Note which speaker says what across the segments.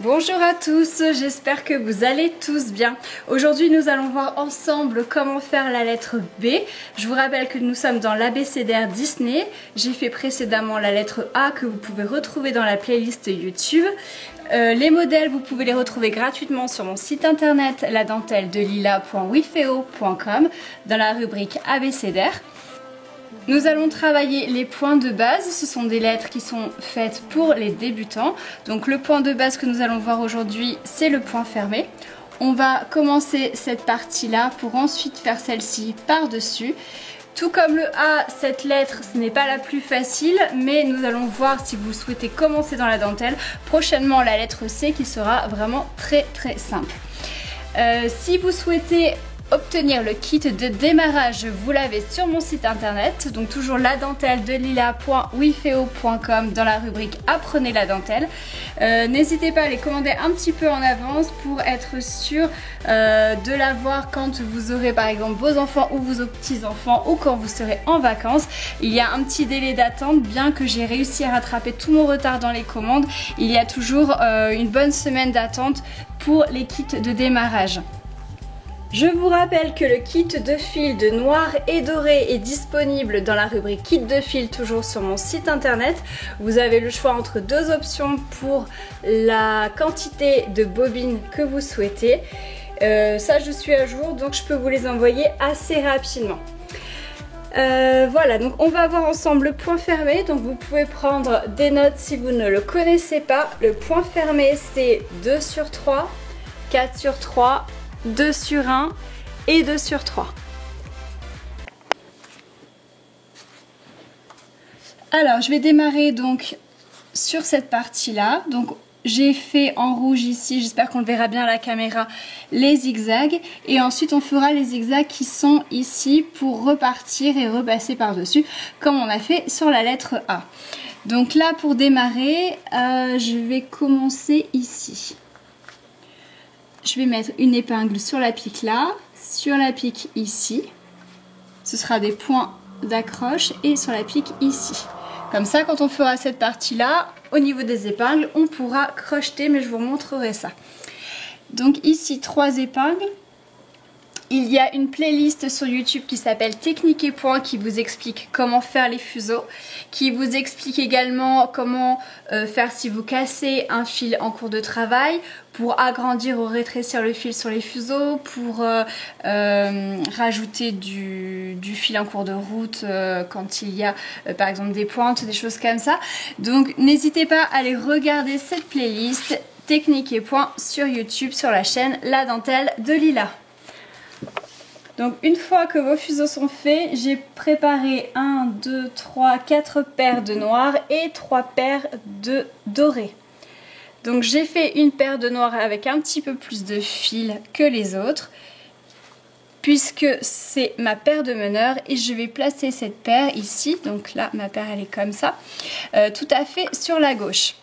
Speaker 1: Bonjour à tous, j'espère que vous allez tous bien. Aujourd'hui nous allons voir ensemble comment faire la lettre B. Je vous rappelle que nous sommes dans l'abécédaire Disney. J'ai fait précédemment la lettre A que vous pouvez retrouver dans la playlist YouTube. Les modèles vous pouvez les retrouver gratuitement sur mon site internet ladentelledelila.wifeo.com dans la rubrique abécédaire. Nous allons travailler les points de base, ce sont des lettres qui sont faites pour les débutants. Donc le point de base que nous allons voir aujourd'hui, c'est le point fermé. On va commencer cette partie-là pour ensuite faire celle-ci par-dessus. Tout comme le A, cette lettre, ce n'est pas la plus facile, mais nous allons voir si vous souhaitez commencer dans la dentelle. Prochainement, la lettre C qui sera vraiment très simple. Si vous souhaitez obtenir le kit de démarrage, vous l'avez sur mon site internet, donc toujours ladentelledelila.wifeo.com dans la rubrique Apprenez la dentelle. N'hésitez pas à les commander un petit peu en avance pour être sûr de l'avoir quand vous aurez par exemple vos enfants ou vos petits-enfants ou quand vous serez en vacances. Il y a un petit délai d'attente, bien que j'ai réussi à rattraper tout mon retard dans les commandes. Il y a toujours une bonne semaine d'attente pour les kits de démarrage. Je vous rappelle que le kit de fil de noir et doré est disponible dans la rubrique kit de fil, toujours sur mon site internet. Vous avez le choix entre deux options pour la quantité de bobines que vous souhaitez. Ça, je suis à jour, donc je peux vous les envoyer assez rapidement. Voilà, donc on va voir ensemble le point fermé. Donc vous pouvez prendre des notes si vous ne le connaissez pas. Le point fermé, c'est 2 sur 3, 4 sur 3, 2 sur 1 et 2 sur 3. Alors, je vais démarrer donc sur cette partie-là. Donc, j'ai fait en rouge ici, j'espère qu'on le verra bien à la caméra, les zigzags. Et ensuite, on fera les zigzags qui sont ici pour repartir et repasser par-dessus, comme on a fait sur la lettre A. Donc là, pour démarrer, je vais commencer ici. Je vais mettre une épingle sur la pique là, sur la pique ici. Ce sera des points d'accroche et sur la pique ici. Comme ça, quand on fera cette partie-là, au niveau des épingles, on pourra crocheter, mais je vous montrerai ça. Donc ici, 3 épingles. Il y a une playlist sur YouTube qui s'appelle Technique et Points qui vous explique comment faire les fuseaux, qui vous explique également comment faire si vous cassez un fil en cours de travail, pour agrandir ou rétrécir le fil sur les fuseaux, pour rajouter du fil en cours de route quand il y a par exemple des pointes, des choses comme ça. Donc n'hésitez pas à aller regarder cette playlist Technique et Points sur YouTube, sur la chaîne La Dentelle de Lila. Donc une fois que vos fuseaux sont faits, j'ai préparé 1, 2, 3, 4 paires de noirs et 3 paires de dorés. Donc j'ai fait une paire de noirs avec un petit peu plus de fil que les autres, puisque c'est ma paire de meneurs, et je vais placer cette paire ici. Donc là, ma paire elle est comme ça, tout à fait sur la gauche.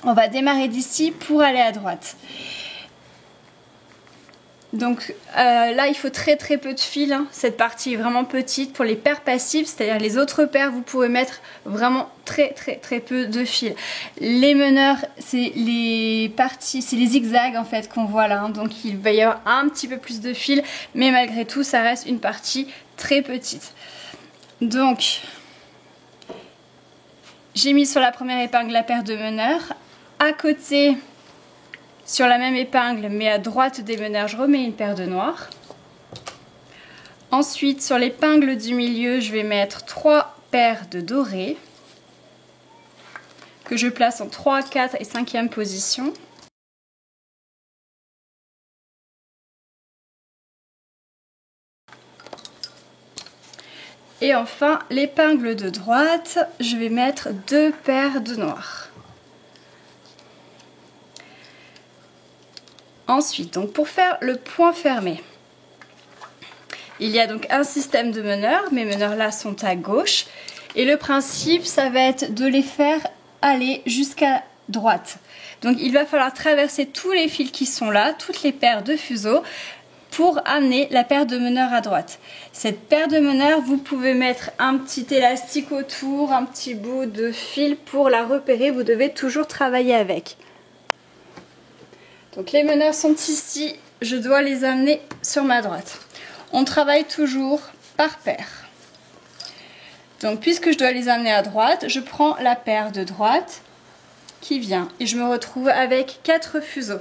Speaker 1: On va démarrer d'ici pour aller à droite. Donc là il faut très peu de fil, hein. Cette partie est vraiment petite. Pour les paires passives, c'est-à-dire les autres paires, vous pouvez mettre vraiment très peu de fil. Les meneurs, c'est les parties, c'est les zigzags en fait qu'on voit là, hein. Donc il va y avoir un petit peu plus de fil, mais malgré tout ça reste une partie très petite. Donc j'ai mis sur la première épingle la paire de meneurs. À côté, sur la même épingle, mais à droite des meneurs, je remets une paire de noirs. Ensuite, sur l'épingle du milieu, je vais mettre 3 paires de dorés que je place en 3, 4 et 5e position. Et enfin, l'épingle de droite, je vais mettre 2 paires de noirs. Ensuite, donc pour faire le point fermé, il y a donc un système de meneurs. Mes meneurs là sont à gauche. Et le principe, ça va être de les faire aller jusqu'à droite. Donc il va falloir traverser tous les fils qui sont là, toutes les paires de fuseaux, pour amener la paire de meneurs à droite. Cette paire de meneurs, vous pouvez mettre un petit élastique autour, un petit bout de fil pour la repérer. Vous devez toujours travailler avec. Donc les meneurs sont ici, je dois les amener sur ma droite. On travaille toujours par paire. Donc puisque je dois les amener à droite, je prends la paire de droite qui vient et je me retrouve avec 4 fuseaux.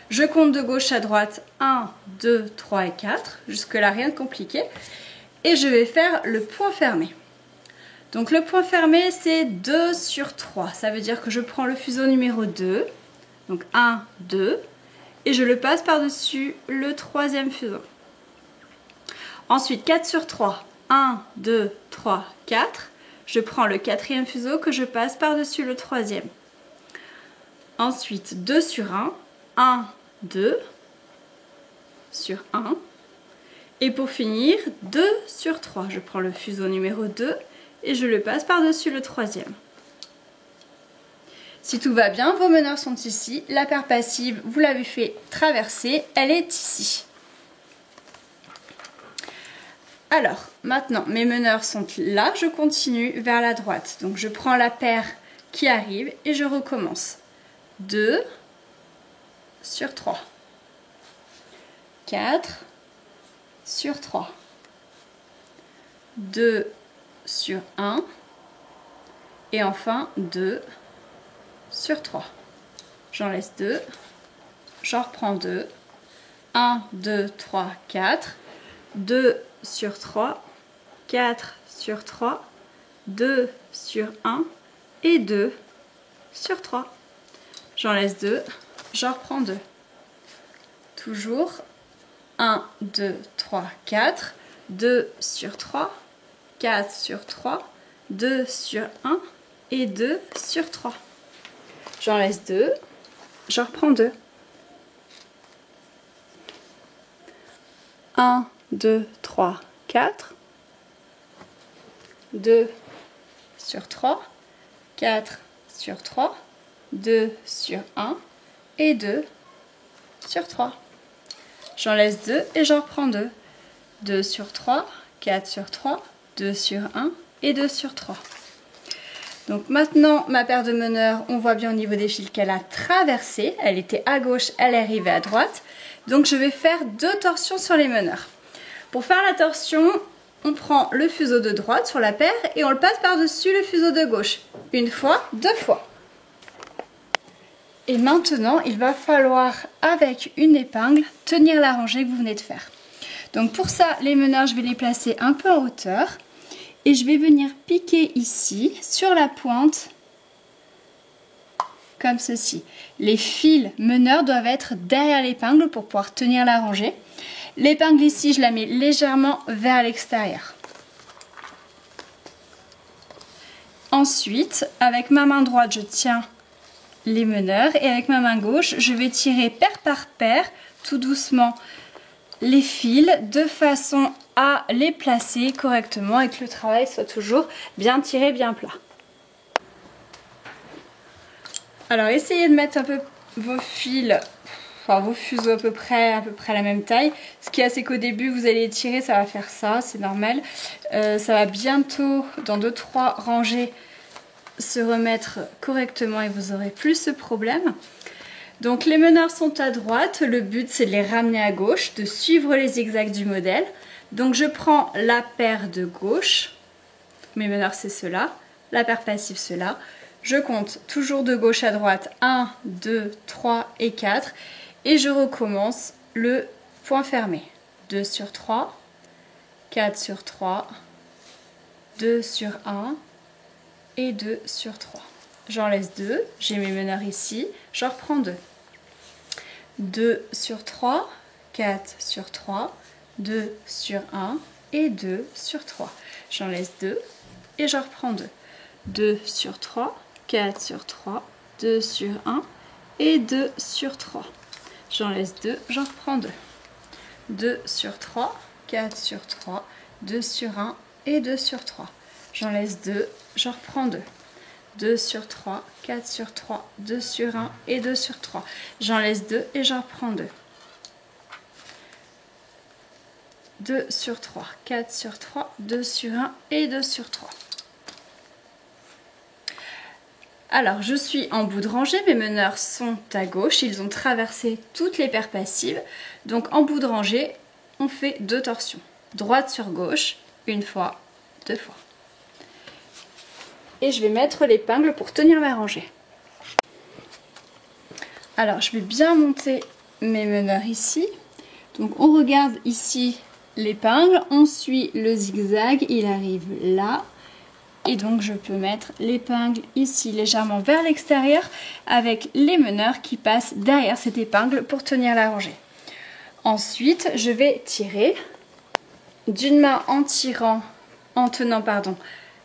Speaker 1: Je compte de gauche à droite 1, 2, 3 et 4, jusque là rien de compliqué. Et je vais faire le point fermé. Donc le point fermé c'est 2 sur 3, ça veut dire que je prends le fuseau numéro 2, donc 1, 2, et je le passe par-dessus le troisième fuseau. Ensuite 4 sur 3, 1, 2, 3, 4, je prends le quatrième fuseau que je passe par-dessus le troisième. Ensuite 2 sur 1, 1, 2 sur 1. Et pour finir, 2 sur 3. Je prends le fuseau numéro 2 et je le passe par-dessus le troisième. Si tout va bien, vos meneurs sont ici. La paire passive, vous l'avez fait traverser, elle est ici. Alors, maintenant, mes meneurs sont là, je continue vers la droite. Donc je prends la paire qui arrive et je recommence. 2 sur 3. 4 sur 3. 2 sur 1. Et enfin 2 sur 3. J'en laisse 2. J'en reprends 2. 1, 2, 3, 4. 2 sur 3. 4 sur 3. 2 sur 1. Et 2 sur 3. J'en laisse 2. J'en reprends 2. Toujours 1, 2, 3, 4, 2 sur 3, 4 sur 3, 2 sur 1 et 2 sur 3. J'en laisse 2, j'en reprends 2. 1, 2, 3, 4, 2 sur 3, 4 sur 3, 2 sur 1 et 2 sur 3. J'en laisse 2 et j'en reprends 2. 2 sur 3, 4 sur 3, 2 sur 1 et 2 sur 3. Donc maintenant, ma paire de meneurs, on voit bien au niveau des fils qu'elle a traversé. Elle était à gauche, elle est arrivée à droite. Donc je vais faire 2 torsions sur les meneurs. Pour faire la torsion, on prend le fuseau de droite sur la paire et on le passe par-dessus le fuseau de gauche. Une fois, 2 fois. Et maintenant, il va falloir, avec une épingle, tenir la rangée que vous venez de faire. Donc pour ça, les meneurs, je vais les placer un peu en hauteur. Et je vais venir piquer ici, sur la pointe, comme ceci. Les fils meneurs doivent être derrière l'épingle pour pouvoir tenir la rangée. L'épingle ici, je la mets légèrement vers l'extérieur. Ensuite, avec ma main droite, je tiens les meneurs et avec ma main gauche je vais tirer paire par paire tout doucement les fils de façon à les placer correctement et que le travail soit toujours bien tiré, bien plat. Alors essayez de mettre un peu vos fils, enfin vos fuseaux à peu près la même taille. Ce qui est c'est qu'au début vous allez tirer, ça va faire ça, c'est normal. Ça va bientôt dans 2-3 rangées se remettre correctement et vous aurez plus ce problème. Donc les meneurs sont à droite, le but c'est de les ramener à gauche, de suivre les zigzags du modèle. Donc je prends la paire de gauche, mes meneurs c'est ceux-là, la paire passive ceux-là. Je compte toujours de gauche à droite 1, 2, 3 et 4 et je recommence le point fermé. 2 sur 3, 4 sur 3, 2 sur 1 et 2 sur 3. J'en laisse 2, j'ai mes meneurs ici, j'en reprends 2. 2 sur 3, 4 sur 3, 2 sur 1 et 2 sur 3. J'en laisse 2 et j'en reprends 2. 2 sur 3, 4 sur 3, 2 sur 1 et 2 sur 3. J'en laisse 2, j'en reprends 2. 2 sur 3, 4 sur 3, 2 sur 1 et 2 sur 3. J'en laisse 2, j'en reprends 2. 2 sur 3, 4 sur 3, 2 sur 1 et 2 sur 3. J'en laisse 2 et j'en reprends 2. 2 sur 3, 4 sur 3, 2 sur 1 et 2 sur 3. Alors je suis en bout de rangée, mes meneurs sont à gauche, ils ont traversé toutes les paires passives. Donc en bout de rangée, on fait 2 torsions. Droite sur gauche, une fois, 2 fois. Et je vais mettre l'épingle pour tenir ma rangée. Alors je vais bien monter mes meneurs ici. Donc on regarde ici l'épingle, on suit le zigzag, il arrive là. Et donc je peux mettre l'épingle ici légèrement vers l'extérieur avec les meneurs qui passent derrière cette épingle pour tenir la rangée. Ensuite, je vais tirer d'une main en tenant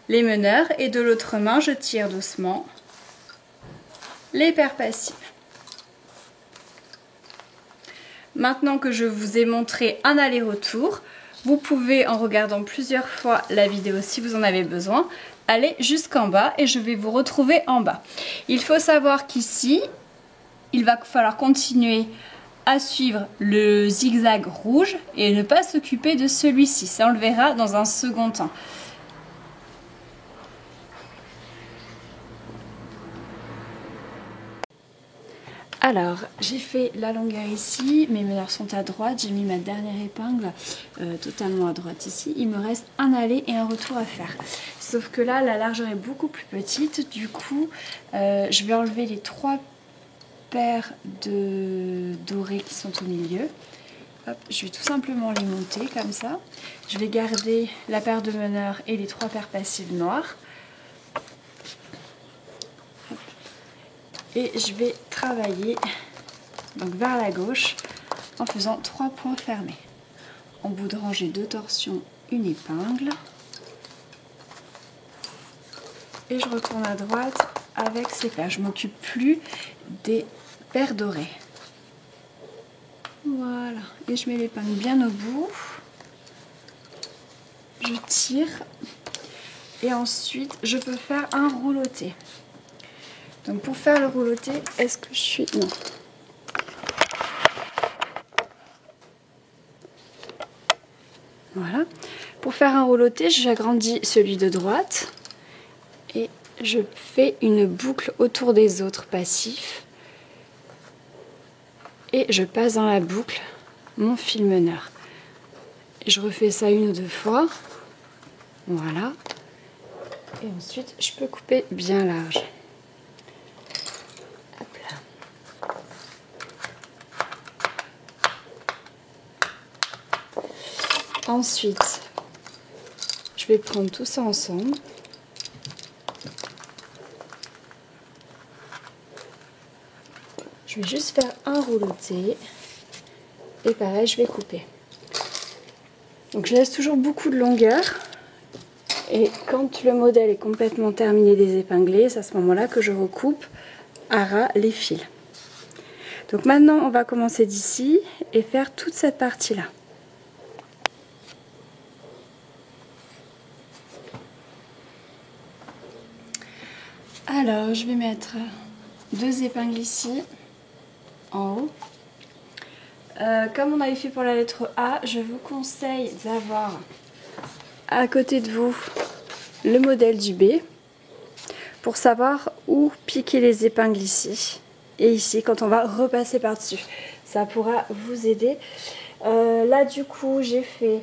Speaker 1: les meneurs et de l'autre main, je tire doucement les paires passives. Maintenant que je vous ai montré un aller-retour, vous pouvez, en regardant plusieurs fois la vidéo si vous en avez besoin, aller jusqu'en bas et je vais vous retrouver en bas. Il faut savoir qu'ici, il va falloir continuer à suivre le zigzag rouge et ne pas s'occuper de celui-ci. Ça, on le verra dans un second temps. Alors, j'ai fait la longueur ici, mes meneurs sont à droite, j'ai mis ma dernière épingle totalement à droite ici. Il me reste un aller et un retour à faire. Sauf que là, la largeur est beaucoup plus petite, du coup, je vais enlever les 3 paires de dorés qui sont au milieu. Hop, je vais tout simplement les monter comme ça. Je vais garder la paire de meneurs et les 3 paires passives noires. Et je vais travailler donc vers la gauche en faisant 3 points fermés. En bout de rangée, 2 torsions, une épingle. Et je retourne à droite avec ces paires. Je ne m'occupe plus des paires dorées. Voilà. Et je mets l'épingle bien au bout. Je tire. Et ensuite, je peux faire un rouloté. Donc pour faire le rouloté, est-ce que je suis... Non. Voilà. Pour faire un rouloté, j'agrandis celui de droite. Et je fais une boucle autour des autres passifs. Et je passe dans la boucle mon fil meneur. Je refais ça 1 ou 2 fois. Voilà. Et ensuite, je peux couper bien large. Ensuite, je vais prendre tout ça ensemble. Je vais juste faire un rouloté. Et pareil, je vais couper. Donc je laisse toujours beaucoup de longueur. Et quand le modèle est complètement terminé des épinglés, c'est à ce moment-là que je recoupe à ras les fils. Donc maintenant, on va commencer d'ici et faire toute cette partie-là. Alors, je vais mettre 2 épingles ici, en haut. Comme on avait fait pour la lettre A, je vous conseille d'avoir à côté de vous le modèle du B pour savoir où piquer les épingles ici et ici quand on va repasser par-dessus. Ça pourra vous aider. Là, du coup, j'ai fait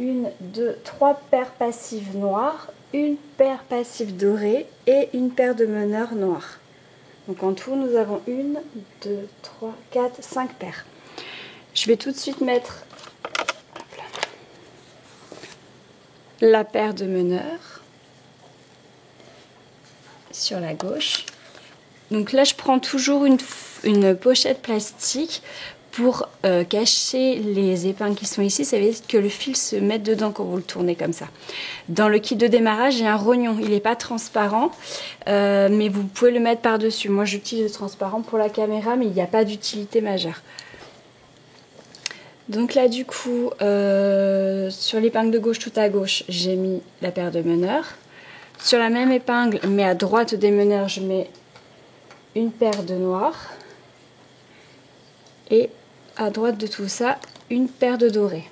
Speaker 1: 1, 2, 3 paires passives noires, une paire passive dorée et une paire de meneurs noirs. Donc en tout, nous avons 1, 2, 3, 4, 5 paires. Je vais tout de suite mettre la paire de meneurs sur la gauche. Donc là, je prends toujours une pochette plastique pour cacher les épingles qui sont ici. Ça veut dire que le fil se mette dedans quand vous le tournez comme ça. Dans le kit de démarrage, j'ai un rognon. Il n'est pas transparent, mais vous pouvez le mettre par-dessus. Moi, j'utilise le transparent pour la caméra, mais il n'y a pas d'utilité majeure. Donc là, du coup, sur l'épingle de gauche, tout à gauche, j'ai mis la paire de meneurs. Sur la même épingle, mais à droite des meneurs, je mets une paire de noirs. Et à droite de tout ça, une paire de dorés.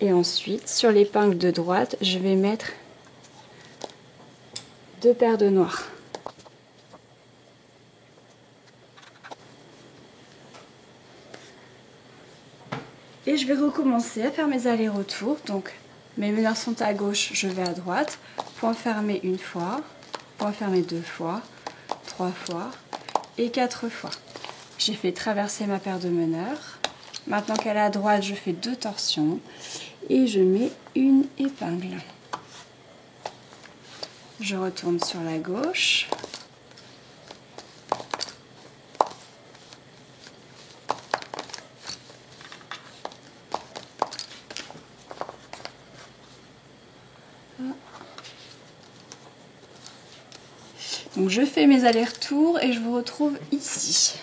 Speaker 1: Et ensuite, sur l'épingle de droite, je vais mettre 2 paires de noirs. Et je vais recommencer à faire mes allers-retours. Donc mes meneurs sont à gauche, je vais à droite. Point fermé une fois, point fermé 2 fois, 3 fois et 4 fois. J'ai fait traverser ma paire de meneurs. Maintenant qu'elle est à droite, je fais 2 torsions et je mets une épingle. Je retourne sur la gauche. Donc je fais mes allers-retours et je vous retrouve ici.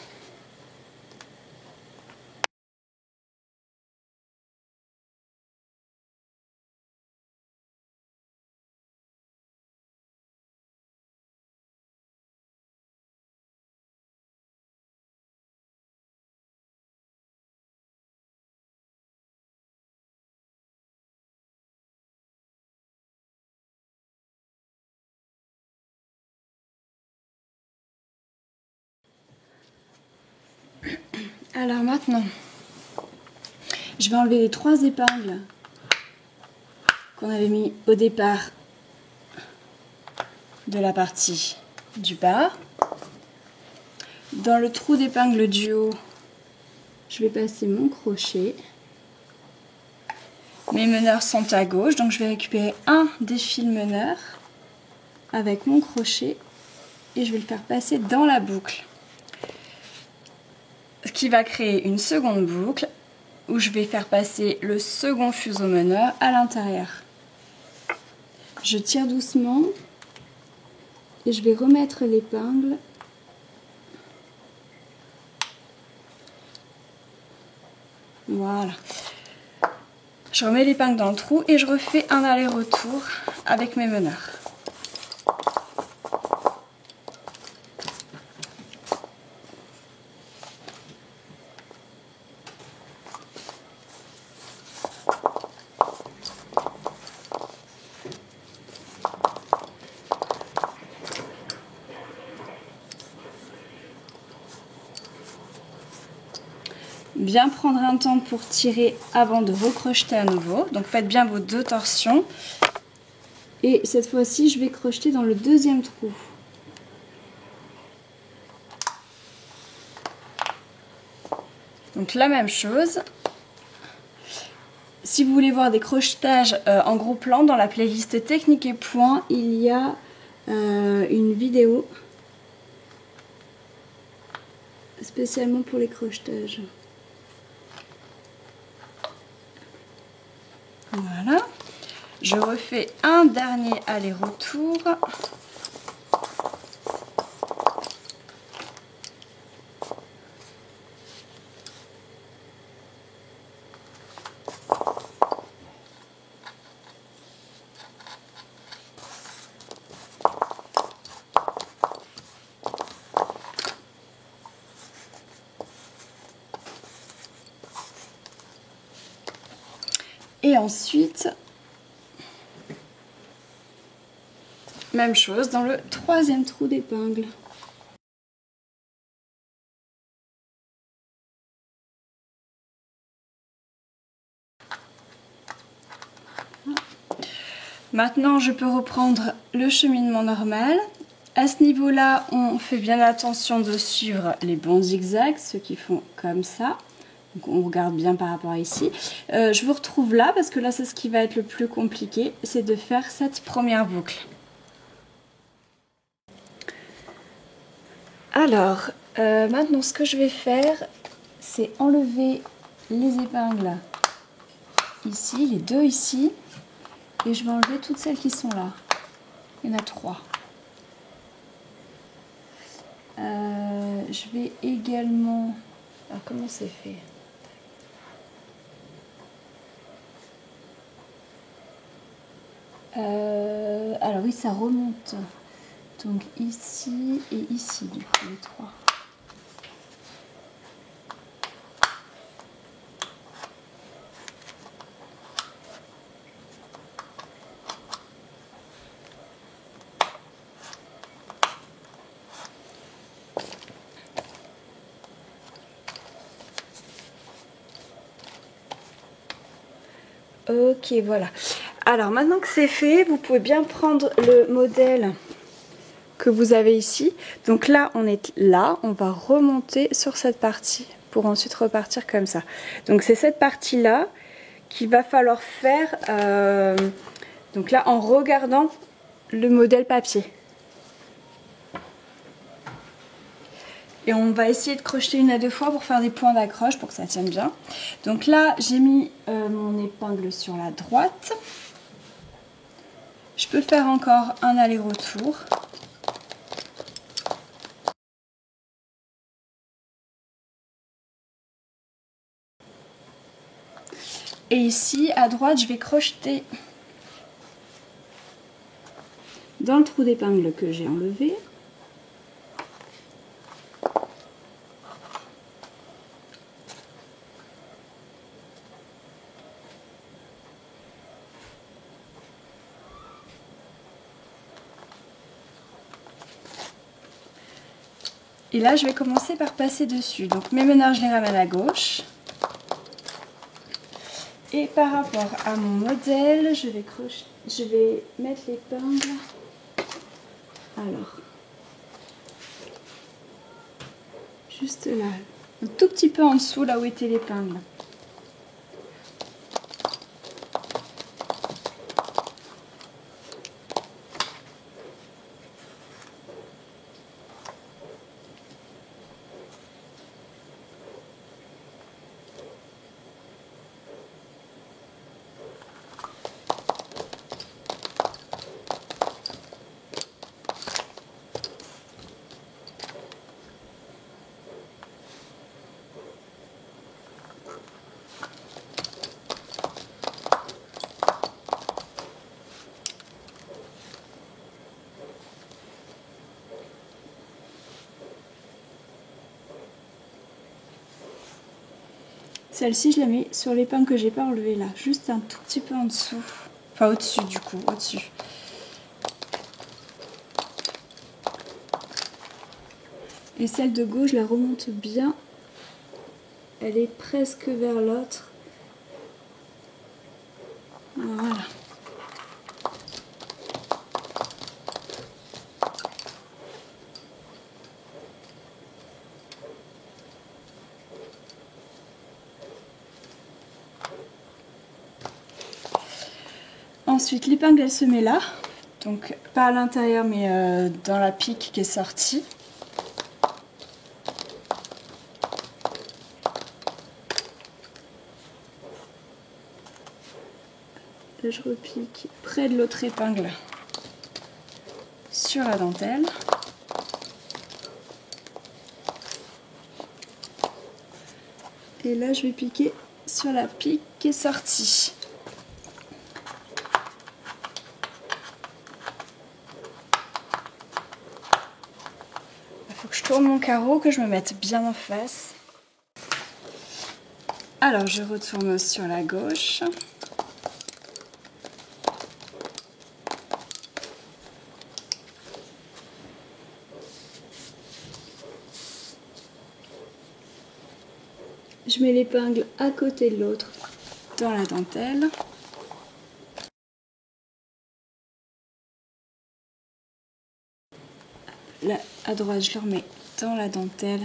Speaker 1: Alors maintenant, je vais enlever les 3 épingles qu'on avait mis au départ de la partie du bas. Dans le trou d'épingle du haut, je vais passer mon crochet. Mes meneurs sont à gauche, donc je vais récupérer un des fils meneurs avec mon crochet et je vais le faire passer dans la boucle. Ce qui va créer une seconde boucle où je vais faire passer le second fuseau meneur à l'intérieur. Je tire doucement et je vais remettre l'épingle . Voilà. Je remets l'épingle dans le trou et je refais un aller-retour avec mes meneurs. Bien prendre un temps pour tirer avant de recrocheter à nouveau. Donc faites bien vos 2 torsions. Et cette fois-ci, je vais crocheter dans le deuxième trou. Donc la même chose. Si vous voulez voir des crochetages en gros plan, dans la playlist technique et points, il y a une vidéo spécialement pour les crochetages. Voilà, je refais un dernier aller-retour. Et ensuite, même chose dans le troisième trou d'épingle. Maintenant, je peux reprendre le cheminement normal. À ce niveau-là, on fait bien attention de suivre les bons zigzags, ceux qui font comme ça. Donc on regarde bien par rapport à ici. Je vous retrouve là parce que là c'est ce qui va être le plus compliqué, c'est de faire cette première boucle. Alors, maintenant ce que je vais faire, c'est enlever les épingles ici, les 2 ici, et je vais enlever toutes celles qui sont là. Il y en a 3. Je vais également... Alors comment c'est fait ? Alors oui, ça remonte. Donc ici et ici, du coup, les 3. Ok, voilà. Alors maintenant que c'est fait, vous pouvez bien prendre le modèle que vous avez ici. Donc là, on est là, on va remonter sur cette partie pour ensuite repartir comme ça. Donc c'est cette partie-là qu'il va falloir faire, donc là en regardant le modèle papier. Et on va essayer de crocheter une à deux fois pour faire des points d'accroche pour que ça tienne bien. Donc là, j'ai mis mon épingle sur la droite. Je peux faire encore un aller-retour. Et ici, à droite, je vais crocheter dans le trou d'épingle que j'ai enlevé. Et là, je vais commencer par passer dessus. Donc mes menards, je les ramène à gauche. Et par rapport à mon modèle, je vais mettre l'épingle. Alors, juste là, un tout petit peu en dessous, là où était l'épingle. Celle-ci, je la mets sur l'épingle que j'ai pas enlevée là, juste un tout petit peu en dessous. Enfin au-dessus du coup, au-dessus. Et celle de gauche, je la remonte bien. Elle est presque vers l'autre. Voilà. Ensuite, l'épingle, elle se met là. Donc, pas à l'intérieur, mais dans la pique qui est sortie. Là, je repique près de l'autre épingle sur la dentelle. Et là, je vais piquer sur la pique qui est sortie. Il faut que je tourne mon carreau, que je me mette bien en face. Alors, je retourne sur la gauche. Je mets l'épingle à côté de l'autre dans la dentelle. Là, à droite, je le remets dans la dentelle.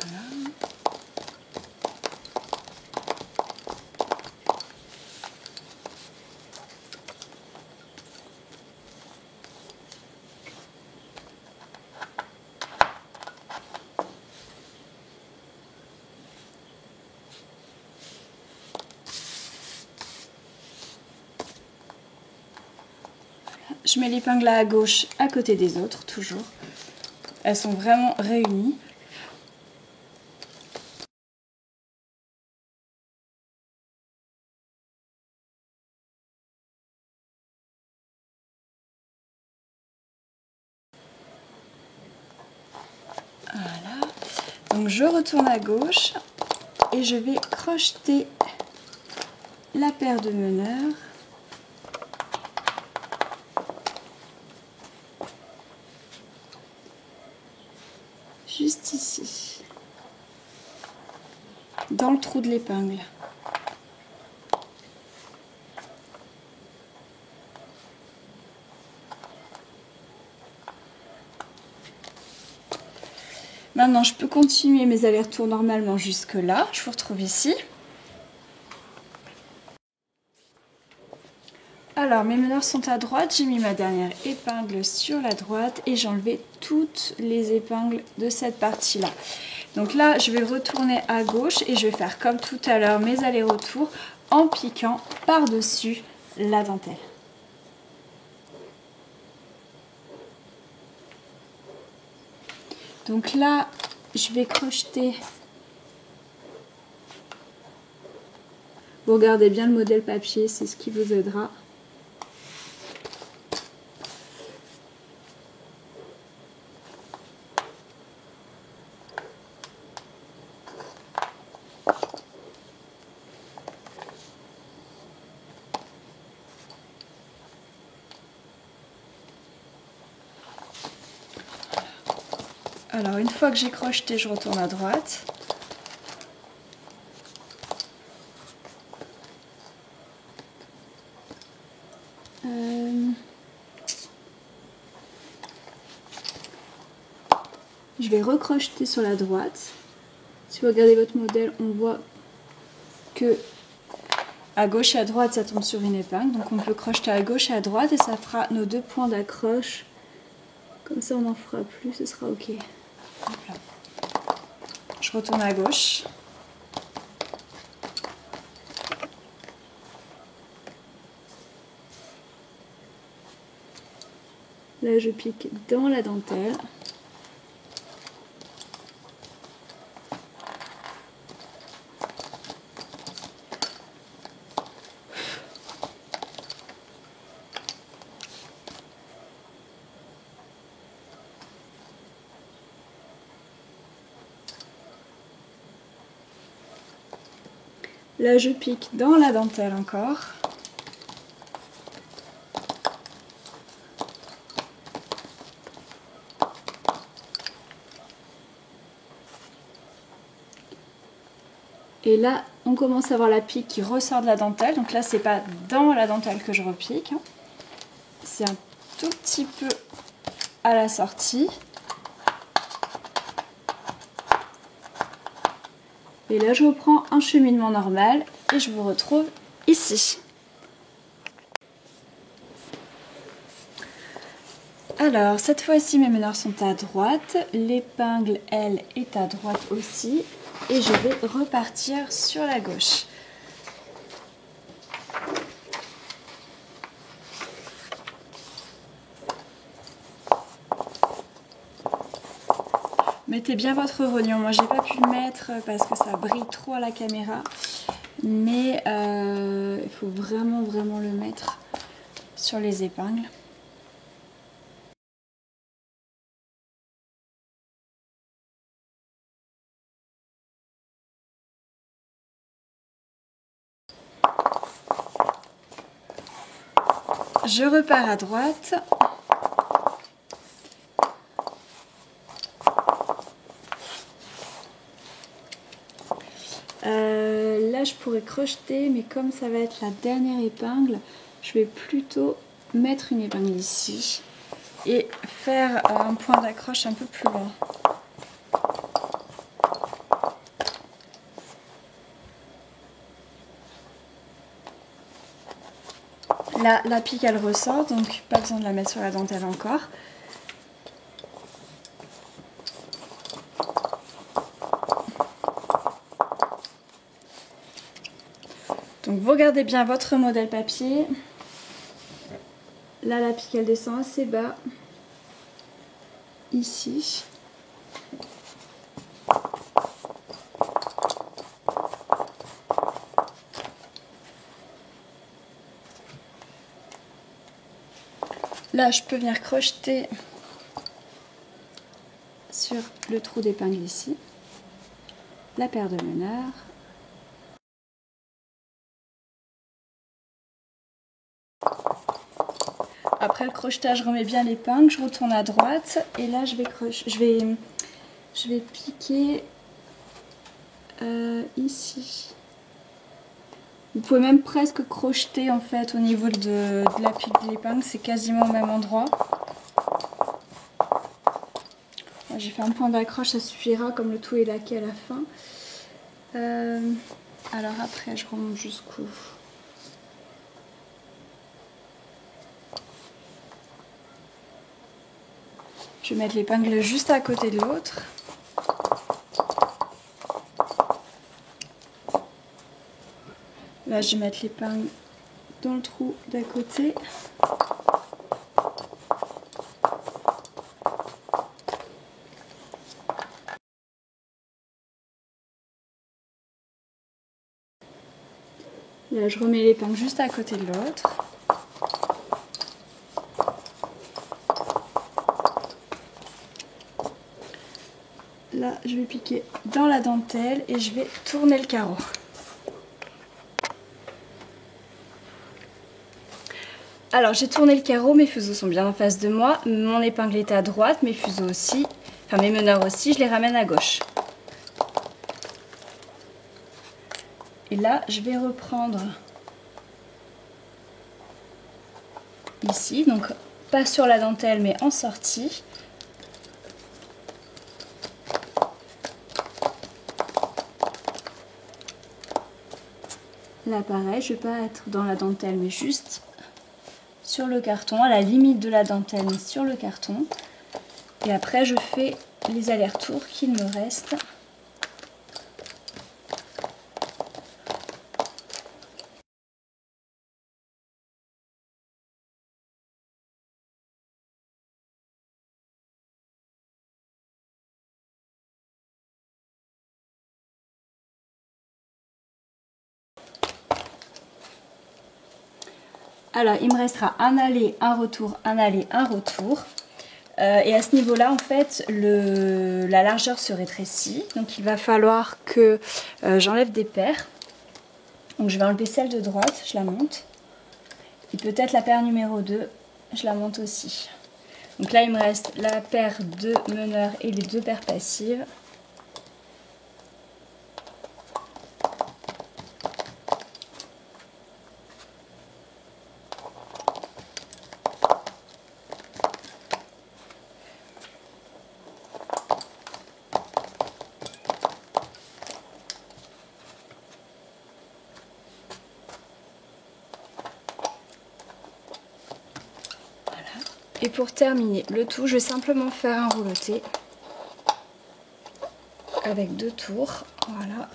Speaker 1: Voilà. Je mets l'épingle à gauche à côté des autres, toujours. Elles sont vraiment réunies. Voilà. Donc je retourne à gauche et je vais crocheter la paire de meneurs. Juste ici, dans le trou de l'épingle. Maintenant, je peux continuer mes allers-retours normalement jusque là. Je vous retrouve ici. Alors, mes meneurs sont à droite. J'ai mis ma dernière épingle sur la droite et j'ai enlevé toutes les épingles de cette partie-là. Donc là, je vais retourner à gauche et je vais faire comme tout à l'heure mes allers-retours en piquant par-dessus la dentelle. Donc là, je vais crocheter. Vous regardez bien le modèle papier, c'est ce qui vous aidera. Alors une fois que j'ai crocheté, je retourne à droite. Je vais recrocheter sur la droite. Si vous regardez votre modèle, on voit que à gauche et à droite, ça tombe sur une épingle. Donc on peut crocheter à gauche et à droite et ça fera nos deux points d'accroche. Comme ça, on n'en fera plus, ce sera ok. Voilà. Je retourne à gauche. Là, je pique dans la dentelle. Là, je pique dans la dentelle encore. Et là, on commence à voir la pique qui ressort de la dentelle. Donc là, c'est pas dans la dentelle que je repique. C'est un tout petit peu à la sortie. Et là, je reprends un cheminement normal et je vous retrouve ici. Alors, cette fois-ci, mes meneurs sont à droite. L'épingle, elle, est à droite aussi. Et je vais repartir sur la gauche. Mettez bien votre rognon. Moi, j'ai pas pu le mettre parce que ça brille trop à la caméra. Mais il faut vraiment le mettre sur les épingles. Je repars à droite. Là, je pourrais crocheter, mais comme ça va être la dernière épingle, je vais plutôt mettre une épingle ici et faire un point d'accroche un peu plus loin. Là, la pique, elle ressort, donc pas besoin de la mettre sur la dentelle encore. Donc vous regardez bien votre modèle papier. Là, la pique, elle descend assez bas. Ici. Là, je peux venir crocheter sur le trou d'épingle ici. La paire de meneurs. Après le crochetage, je remets bien l'épingle, je retourne à droite et là je vais piquer ici. Vous pouvez même presque crocheter en fait au niveau de la pique de l'épingle, c'est quasiment au même endroit. J'ai fait un point d'accroche, ça suffira comme le tout est laqué à la fin. Alors après je remonte jusqu'où? Je vais mettre l'épingle juste à côté de l'autre. Là je vais mettre l'épingle dans le trou d'à côté. Là je remets l'épingle juste à côté de l'autre. Là je vais piquer dans la dentelle et je vais tourner le carreau. Alors j'ai tourné le carreau, mes fuseaux sont bien en face de moi, mon épingle est à droite, mes fuseaux aussi, enfin mes meneurs aussi, je les ramène à gauche. Et là je vais reprendre ici, donc pas sur la dentelle mais en sortie. Là pareil, je ne vais pas être dans la dentelle mais juste sur le carton, à la limite de la dentelle mais sur le carton. Et après je fais les allers-retours qu'il me reste. Alors il me restera un aller, un retour, un aller, un retour. Et à ce niveau-là, en fait, la largeur se rétrécit. Donc il va falloir que j'enlève des paires. Donc je vais enlever celle de droite, je la monte. Et peut-être la paire numéro 2, je la monte aussi. Donc là, il me reste la paire de meneurs et les 2 paires passives. Et pour terminer le tout, je vais simplement faire un rouleauté avec 2 tours. Voilà.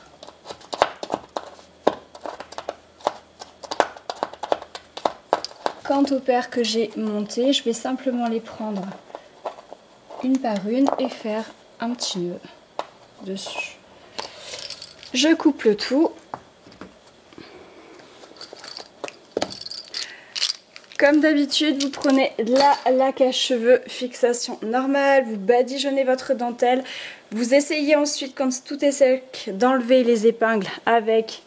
Speaker 1: Quant aux paires que j'ai montées, je vais simplement les prendre une par une et faire un petit nœud dessus. Je coupe le tout. Comme d'habitude, vous prenez la laque à cheveux, fixation normale, vous badigeonnez votre dentelle. Vous essayez ensuite, quand tout est sec, d'enlever les épingles avec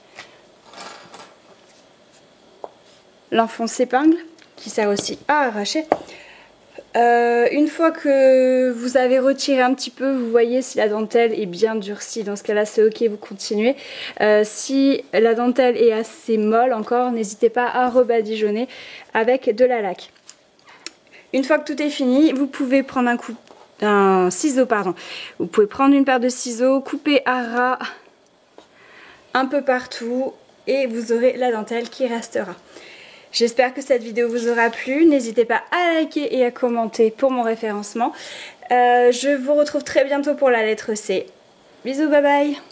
Speaker 1: l'enfonce-épingle, qui sert aussi à arracher. Une fois que vous avez retiré un petit peu, vous voyez si la dentelle est bien durcie. Dans ce cas-là, c'est ok, vous continuez. Si la dentelle est assez molle encore, n'hésitez pas à rebadigeonner avec de la laque. Une fois que tout est fini, vous pouvez prendre un ciseau, pardon. Vous pouvez prendre une paire de ciseaux, couper à ras un peu partout et vous aurez la dentelle qui restera. J'espère que cette vidéo vous aura plu. N'hésitez pas à liker et à commenter pour mon référencement. Je vous retrouve très bientôt pour la lettre C. Bisous, bye bye!